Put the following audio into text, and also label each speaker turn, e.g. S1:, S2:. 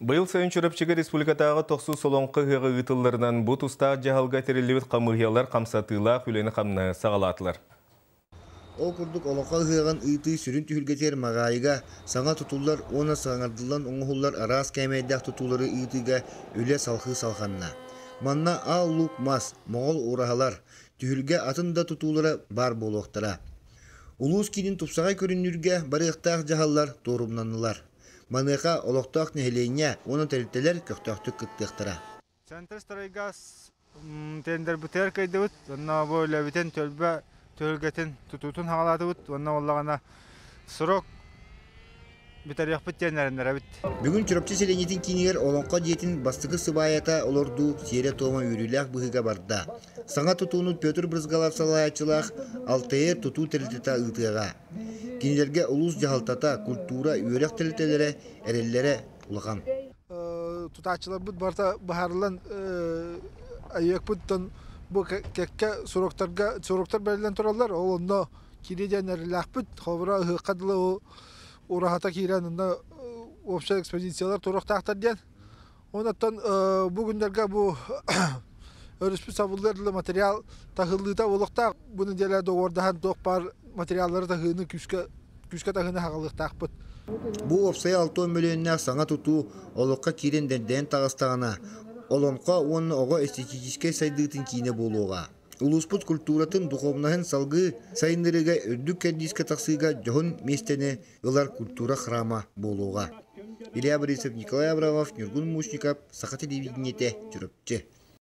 S1: Быйыл сайын чүрөпчігі республикатағы тоқсу солонқы ғығы ғытыларынан бұт ұста жағалға терелевет қамығиялар қамсатыла хүлені қамны сағалатылар.
S2: Ол күрдік олоқа ғыған ұйты сүрін түхілгетер мағайыға саңа тұтулар, оны саңардылан оңғылар арас кәмейдәк тұтулары ұйтыға өлі салқы салқанна. Манна ал лук мас, моғол орағалар, түхілге атында тұтулары бар болуқтара. Улус кейдің тұпсағай көрінүрге барықтақ жағалар торумнанылар. Маныға олықтақ нәхелене, оны тәріттелер көқтақтық күттіқтіра.
S3: Центр старайгас тендер бұтер кәйді бұт, онна бойлы бітен төлбә төлгетін тұтутын хағалады бұт, онна олағана сұрок бітер яқ бұт тенеріндер әбіт.
S2: Бүгін чүрөпчі селенетін кейінер олонқа диетін бастығы сыбайата олорду сере тома үйріләқ бұғыға барда. Саңа тұтуыны Петр Брызгалар салайатчылақ алтайыр тұту тәрілтета ұйтыға. Кейінерге ұлыс жағалтата культура үйрек тәрілтелері әрелері ұлған.
S4: Тұтатчылар бұд барта бұхарылан айек бұдтан бұл кәкке сұрақтар бәрілен тұралар. Ол онда кейден әріләқ бұд, қобыра ұқадылы орахата кейрен обща экспозициялар тұрақтақтар ден. Онаттан бүгіндерге бұл өріспі сабылдарлы материал тағылыта олықтақ. Бұны делі доғырдахан тоқ бар материаллары тағыны күшке тағыны хағалықтақ бұд.
S2: Бұл опсай 6 миллионна саңа тұту олыққа кейрен дәнден тағыстағына. Олонқа оны оға эстетическай сайдығытын кейіне болуға. Улуспут культуратын духовнаһын салгы сайынырыга өрдүк кәддиске тақсыға жоғын местені ылар культура храма болуға. Илья Борисов, Николай Абрамов, Нюргун Мушников, Саха телевидениете, Чүрөпчі.